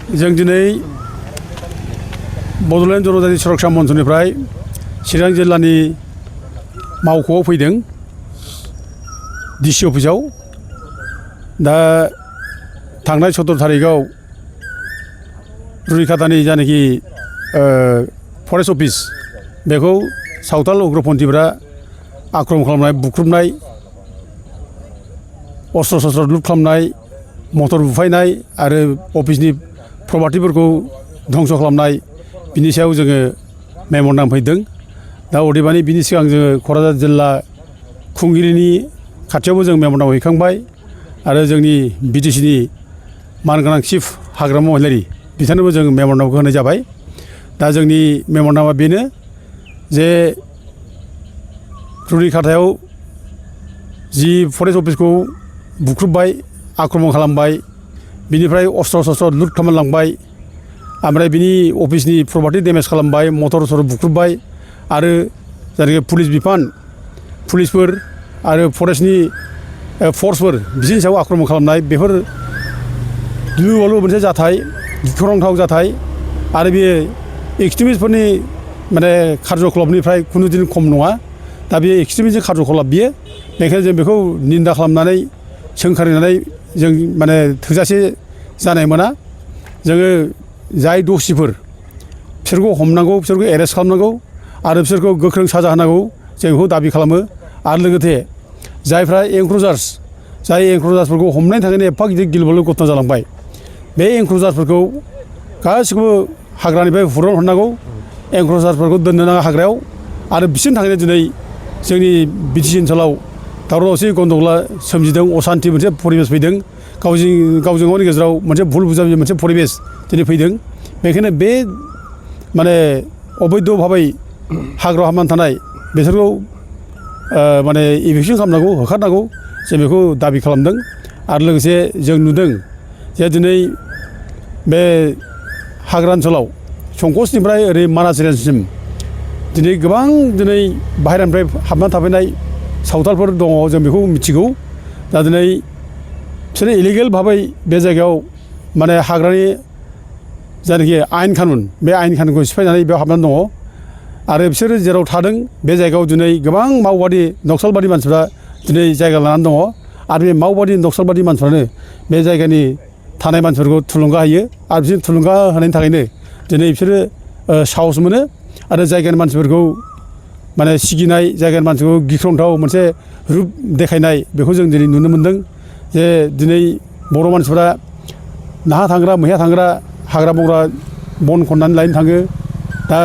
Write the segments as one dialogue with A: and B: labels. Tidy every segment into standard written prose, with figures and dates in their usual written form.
A: जों दिनै बड'लेण्ड जनजाति सुरक्षा मन्चनिफ्राय चिरां जिल्लानि मावख'आव फैदों डिसि अफिसाव दा थांनाय 17 थारिखआव रुनिखातानि जानाखि फरेस्ट अफिस बेखौ सावथाल उग्रपन्थिफोरा आक्रमण खालामनाय बुख्रुबनाय अस्त्र शस्त्र लुट खालामनाय मटर बुफायनाय आरो अफिसनि प्रपार्टिफोरखौ धंस खालामनाय बिनि सायाव जोङो मेम'रेन्डाम फैदों दा अदेबानि बिनि सिगां जोङो क'क्राझार जिल्ला खुंगिरिनि खाथियावबो जों मेम'रेन्डाम हैखांबाय आरो जोंनि बिटिसिनि मानगोनां चिफ हाग्रामा महिलारि बिथांनोबो जों मेम'रेन्डामखौ होनाय जाबाय दा जोंनि मेम'रेन्डामा बेनो जे रुनिखातायाव जि फरेस्ट अफिसखौ बुख्रुबबाय आक्रमण खालामबाय बिनिफ्राय अस्त्र शस्त्र लुट खालामलांबाय ओमफ्राय बिनि अफिसनि प्रपार्टि डेमेज खालामबाय मटर सटर बुख्रुबबाय आरो जायनाखि पुलिस बिफान पुलिसफोर आरो फरेस्टनि फर्सफोर बिसोरनि सायाव आक्रमण खालामनाय बेफोर गिलु-बालु मोनसे जाथाय गिख्रंथाव जाथाय आरो बे एक्सट्रिमिस्टफोरनि माने कार्यकलापनिफ्राय खुनु दिन खम नङा दा बे एक्सट्रिमिस्ट कार्यकलाप बियो बेखायनो जों बेखौ निन्दा खालामनानै सोंखारिनानै जों माने थोजासे जानाय मोना जोङो जाय दसिफोर बिसोरखौ हमनांगौ बिसोरखौ एरेस्ट खालामनांगौ आरो बिसोरखौ गोख्रों साजा होनांगौ जों बेखौ दाबि खालामो आरो लोगोसे जायफ्रा जाय एंक्रजार्सफोरखौ हमनायनि थाखायनो एफा गिदिर गिलु-बालु घटना जालांबाय बे एंक्रजार्सफोरखौ गासिखौबो हाग्रानिफ्राय हुरन हरनांगौ एंक्रजार्सफोरखौ दोननो नाङा हाग्रायाव आरो बिसोरनि थाखायनो दिनै जोंनि बिटिसि ओनसोलाव दावराव-दावसि गन्दगला सोमजिदों असान्ति मोनसे परिबेस फैदों गावजों गावनि गेजेराव मोनसे भुल बुजाबुजि मोनसे परिबेस दिनै फैदों बेखायनो बे माने अबैध भाबै हाग्रायाव हाबनानै थानाय बिसोरखौ माने इभिकसन खालामनांगौ होखारनांगौ जों बेखौ दाबि खालामदों आरो लोगोसे जों नुदों जे दिनै बे हाग्रा ओनसोलाव संकसनिफ्राय ओरै मानास रेन्जसिम दिनै गोबां दिनै बाहेरानिफ्राय हाबनानै थाफैनाय सावथालफोर दङ जों बेखौ मिथिगौ दा दिनै बिसोरो इलिगेल भाबै बे जायगायाव माने हाग्रानि जायनाखि आयेन कानुन बे आयेन कानुनखौ सिफायनानै बेयाव हाबनानै दङ आरो बिसोरो जेराव थादों बे जायगायाव दिनै गोबां मावबादि नक्सालबादि मानसिफ्रा दिनै जायगा लानानै दङ आरो बे मावबादि नक्सालबादि मानसिफ्रानो बे जायगानि थानाय मानसिफोरखौ थुलुंगा होयो आरो बिसोर थुलुंगा होनायनि थाखायनो दिनै बिसोरो साहस मोनो आरो जायगानि मानसिफोरखौ माने सिगिनाय जायगानि मानसिखौ गिख्रंथाव मोनसे रुप देखायनाय बेखौ जों दिनै नुनो मोन्दों जे दिनै बर' मानसिफ्रा नाहा थांग्रा मैहा थांग्रा हाग्रा बंग्रा बन खननानै लायनो थाङो दा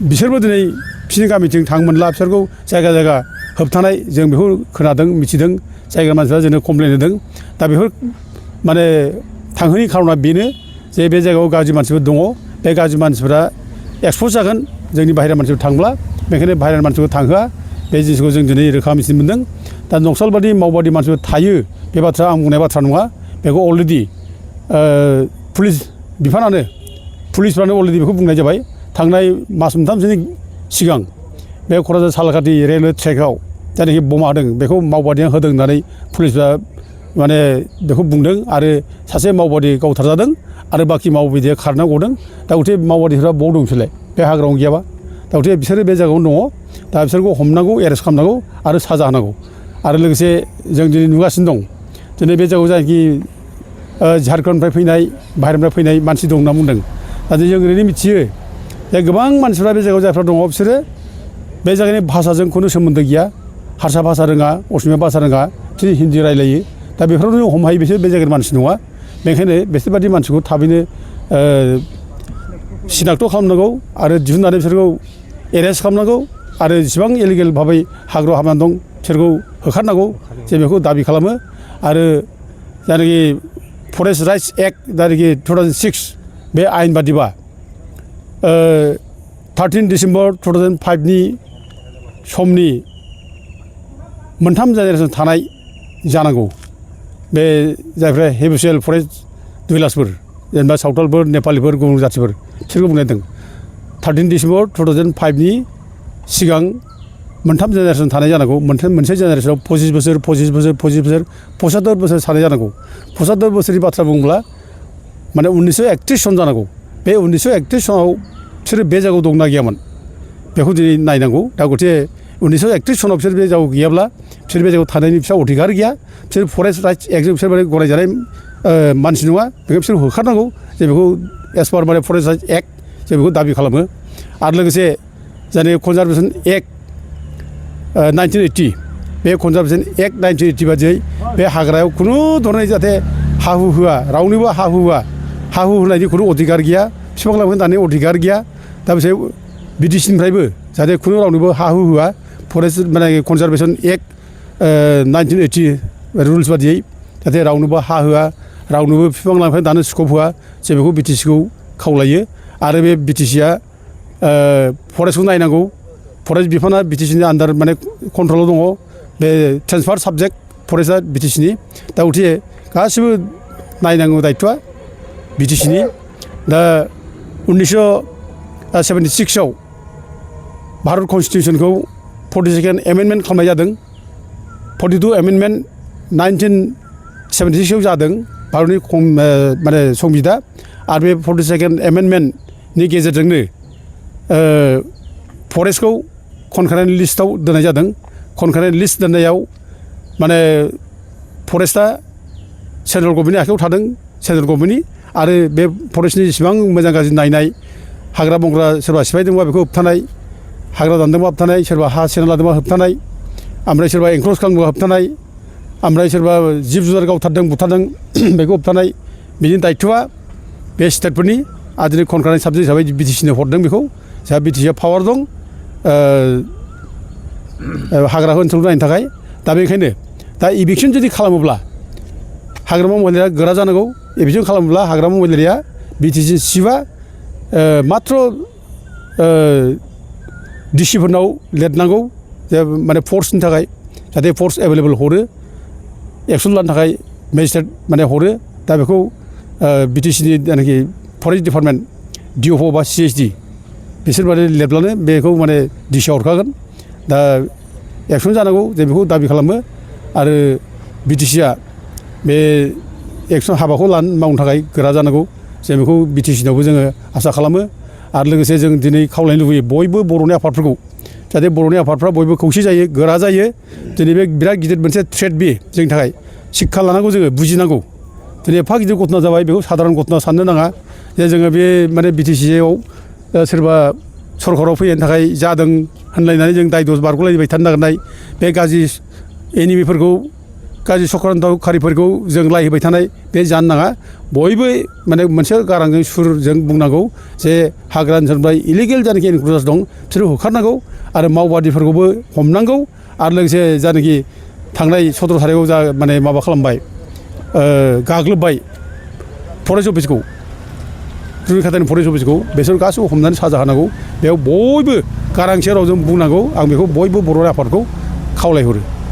A: बिसोरबो दिनै बिसोरनि गामिथिं थांनो मोनला बिसोरखौ जायगा जायगा होबथानाय जों बेखौ खोनादों मिथिदों जायगानि मानसिफ्रा जोंनो कमप्लेन होदों दा बेफोर माने थांहोयि खार'ना बेनो जे बे जायगायाव गाज्रि मानसिफोर दङ बे गाज्रि मानसिफोरा एक्सप'ज जागोन जोंनि बाहेरा मानसिफोर थांब्ला बेखायनो बाहेरानि मानसिखौ थांहोआ बे जिनिसखौ जों दिनै रोखा मिथिनो मोन्दों दा नक्सालबादि मावबादि मानसिफोर थायो बे बाथ्रा आं बुंनाय बाथ्रा नङा बेखौ अलरेडि पुलिस बिफानानो पुलिसफ्रानो अलरेडि बेखौ बुंनाय जाबाय थांनाय मास मोनथामसोनि सिगां बे क'क्राझार सालाकाटि रेलवे ट्रेकआव जायनाखि बमा होदों बेखौ मावबादिया होदों होननानै पुलिसफ्रा माने बेखौ बुंदों आरो सासे मावबादि गावथारजादों आरो बाखि मावबादिया खारना गदों दा गथे मावबादिफ्रा बबाव दं बिसोरलाय बे हाग्रायावनो गैयाबा दा गथे बिसोरो बे जायगायावनो दङ दा बिसोरखौ हमनांगौ एरेस्ट खालामनांगौ आरो साजा होनांगौ आरो लोगोसे जों दिनै नुगासिनो दं दिनै बे जायगायाव जायनाखि झारखन्डनिफ्राय फैनाय बाहेरनिफ्राय फैनाय मानसि दं होनना बुंदों दा जों ओरैनो मिथियो जे गोबां मानसिफ्रा बे जायगायाव जायफ्रा दङ बिसोरो बे जायगानि भाषाजों खुनु सोमोन्दो गैया हारसा भाषा रोङा असमिया भाषा रोङा बिसोर हिन्दी रायलायो दा बेफोरावनो हमहायो बिसोर बे जायगानि मानसि नङा बेनिखायनो बिसोरबादि मानसिखौ थाबैनो सिनाक्ट खालामनांगौ आरो दिहुननानै बिसोरखौ एरेस्ट खालामनांगौ आरो जेसेबां इलिगेल भाबै हाग्रायाव हाबनानै दं बिसोरखौ होखारनांगौ जों बेखौ दाबि खालामो आरो जायनाखि फरेस्ट राइट्स एक्ट जायनाखि 2006 बे आयेन बादिबा 13 डिसेम्बर 2005नि समनि मोनथाम जेनेरेसन थानाय जानांगौ बे जायफ्रा हेबिचुवेल फरेस्ट दुइलासफोर जेनेबा सावथालफोर नेपालिफोर गुबुन जाथिफोर बिसोरखौ बुंनाय जादों 13 डिसेम्बर 2005नि सिगां मोनथाम जेनेरेसन थानाय जानांगौ मोनसे जेनेरेसनाव 25 बोसोर 75 बोसोर थानाय जानांगौ 75 बोसोरनि बाथ्रा बुङोब्ला माने 1931 सन जानांगौ बे 1931 सनाव बिसोरो बे जायगायाव दंना गैयामोन बेखौ दिनै नायनांगौ दा गथे 1931 सनाव बिसोर बे जायगायाव गैयाब्ला बिसोर बे जायगायाव थानायनि बिसोर अधिकार गैया बिसोर फरेस्ट राइट्स एक्टजों बिसोर माने गनायजानाय मानसि नङा बेखौ बिसोर होखारनांगौ जे बेखौ एस पार माने फरेस्ट राइट्स एक्ट जों बेखौ दाबि खालामो आरो लोगोसे जाने कनजारभेसन एक्ट 1980 बे कनजारभेसन एक्ट 1980 बादियै बे हाग्रायाव खुनु धरनै जाहाथे हा हु होआ रावनिबो हा हु होआ हा हु होनायनि खुनु अधिकार गैया बिफां लाइफां दाननायनि अधिकार गैया दा बिसोर बिटिसिनिफ्रायबो जाहाथे खुनु रावनिबो हा हु होआ फरेस्ट माने कनजारभेसन एक्ट 1980 रुल्स बादियै जाहाथे रावनोबो हा होआ रावनोबो बिफां लाइफां दानो स्कप होआ जों बेखौ बिटिसिखौ खावलायो आरो बे बिटिसिया फरेस्टखौ नायनांगौ फरेस्ट बिफाना बिटिसिनि आन्दार माने कन्ट्रलाव दङ बे ट्रेन्सफार साबजेक्ट फरेस्टआ बिटिसिनि दा गथे गासिबो नायनांगौ दायथ'आ बिटिसिनि दा 1976 आव भारत कन्स्टिटिउसनखौ 42nd एमेन्डमेन्ट खालामनाय जादों 42 एमेन्डमेन्ट 1976 आव जादों भारतनि माने संबिदा आरो बे 42nd एमेन्डमेन्टनि गेजेरजोंनो फरेस्टखौ कनकारेन्ट लिस्टआव दोननाय जादों कनकारेन्ट लिस्ट दोननायाव माने फरेस्टआ सेन्ट्रेल गभर्नमेन्टनि आखायाव थादों सेन्ट्रेल गभर्नमेन्टनि आरो बे फरेस्टनि जेसेबां मोजां गाज्रि नायनाय हाग्रा बंग्रा सोरबा सिफायदोंबा बेखौ होबथानाय हाग्रा दानदोंबा होबथानाय सोरबा हा सेना लादोंबा होबथानाय ओमफ्राय सोरबा एनक्रोच खालामदोंबा होबथानाय ओमफ्राय सोरबा जिब जुनार गावथारदों बुथारदों बेखौ होबथानाय बिनि दायथ'आ बे स्टेटफोरनि आरो दिनै कनकारेन्ट साबजेक्ट हिसाबै बिटिसिनो हरदों बेखौ जोंहा बिटिसिआ पावार दं हाग्रा ओनसोलखौ नायनो थाखाय दा बेनिखायनो दा इभिकसन जुदि खालामोब्ला हाग्रामा महिलारिया गोरा जानांगौ इभिकसन खालामोब्ला हाग्रामा महिलारिया बिटिसि चिफआ मात्र डिसिफोरनाव लिरनांगौ जे माने फर्सनि थाखाय जाहाथे फर्स एभेलेबल हरो एक्सन लानो थाखाय मेजिस्ट्रेट माने हरो दा बेखौ बिटिसिनि जायनाखि फरेस्ट डिपार्टमेन्ट डिअफ बा CSD बिसोर माने लिरब्लानो बेखौ माने डिसिआ हरखागोन दा एक्सन जानांगौ जों बेखौ दाबि खालामो आरो बिटिसिआ बे एक्सन हाबाखौ मावनो थाखाय गोरा जानांगौ जों बेखौ बिटिसिनावबो जोङो आसा खालामो आरो लोगोसे जों दिनै खावलायनो लुबैयो बयबो बर'नि आफादफोरखौ जाहाथे बर'नि आफादफ्रा बयबो खौसे जायो गोरा जायो दिनै बे बिराद गिदिर मोनसे थ्रेट बे जोंनि थाखाय शिक्षा लानांगौ जोङो बुजिनांगौ दिनै एफा गिदिर घटना जाबाय बेखौ साधारन घटना साननो नाङा जे जोङो बे माने बिटिसिआव सोरबा सरकाराव फैनो थाखाय जादों होनलायनानै जों दाय दस बारग'लायबाय थानो नागिरनाय बे गाज्रि एनिमिफोरखौ गाज्रि चक्रान्तकारिफोरखौ जों लायहोबाय थानाय बे जानो नाङा बयबो माने मोनसे गारांजों सुरजों बुंनांगौ जे हाग्रा ओनसोलनिफ्राय इलिगेल जानाखि एनक्रोचार्स दं बिसोरखौ होखारनांगौ आरो मावबादिफोरखौबो हमनांगौ आरो लोगोसे जानाखि थांनाय 17 थारिखआव जा माने माबा खालामबाय गाग्लोबबाय फरेस्ट अफिसखौ रुनिखातानि फरेस्ट अफिसखौ बिसोर गासैबो हमनानै साजा होनांगौ बेयाव बयबो गारांसे रावजों बुंनांगौ आं बेखौ बयबो बर' आफादखौ खावलायहरो